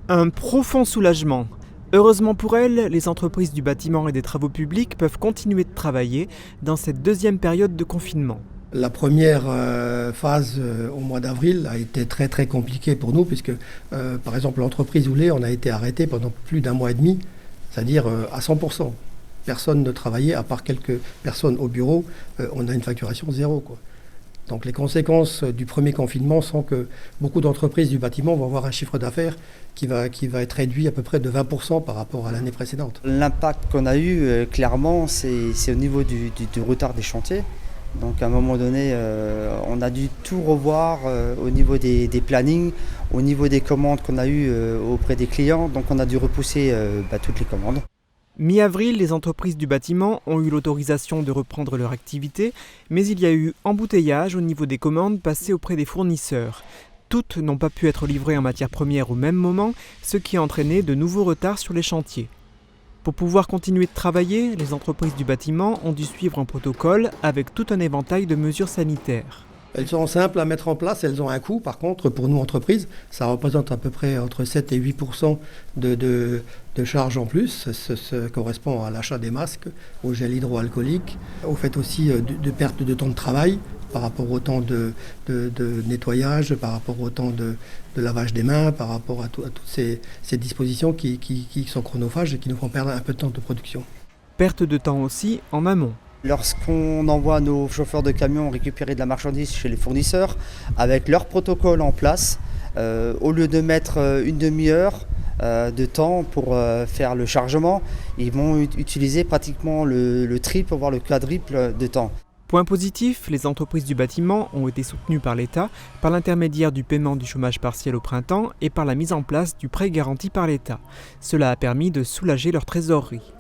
Un profond soulagement. Heureusement pour elles, les entreprises du bâtiment et des travaux publics peuvent continuer de travailler dans cette deuxième période de confinement. La première phase au mois d'avril a été très très compliquée pour nous puisque par exemple l'entreprise où on a été arrêté pendant plus d'un mois et demi, c'est-à-dire à 100%. Personne ne travaillait à part quelques personnes au bureau, on a une facturation zéro, quoi. Donc les conséquences du premier confinement sont que beaucoup d'entreprises du bâtiment vont avoir un chiffre d'affaires qui va être réduit à peu près de 20% par rapport à l'année précédente. L'impact qu'on a eu, clairement, c'est au niveau du retard des chantiers. Donc à un moment donné, on a dû tout revoir au niveau des plannings, au niveau des commandes qu'on a eues auprès des clients. Donc on a dû repousser toutes les commandes. Mi-avril, les entreprises du bâtiment ont eu l'autorisation de reprendre leur activité, mais il y a eu embouteillage au niveau des commandes passées auprès des fournisseurs. Toutes n'ont pas pu être livrées en matière première au même moment, ce qui a entraîné de nouveaux retards sur les chantiers. Pour pouvoir continuer de travailler, les entreprises du bâtiment ont dû suivre un protocole avec tout un éventail de mesures sanitaires. Elles sont simples à mettre en place, elles ont un coût. Par contre, pour nous, entreprises, ça représente à peu près entre 7 et 8% de charges en plus. Ça correspond à l'achat des masques, au gel hydroalcoolique, au fait aussi de perte de temps de travail par rapport au temps de nettoyage, par rapport au temps de lavage des mains, par rapport à toutes ces dispositions qui sont chronophages et qui nous font perdre un peu de temps de production. Perte de temps aussi en amont. Lorsqu'on envoie nos chauffeurs de camions récupérer de la marchandise chez les fournisseurs, avec leur protocole en place, au lieu de mettre une demi-heure de temps pour faire le chargement, ils vont utiliser pratiquement le triple, voire le quadruple de temps. Point positif, les entreprises du bâtiment ont été soutenues par l'État par l'intermédiaire du paiement du chômage partiel au printemps et par la mise en place du prêt garanti par l'État. Cela a permis de soulager leur trésorerie.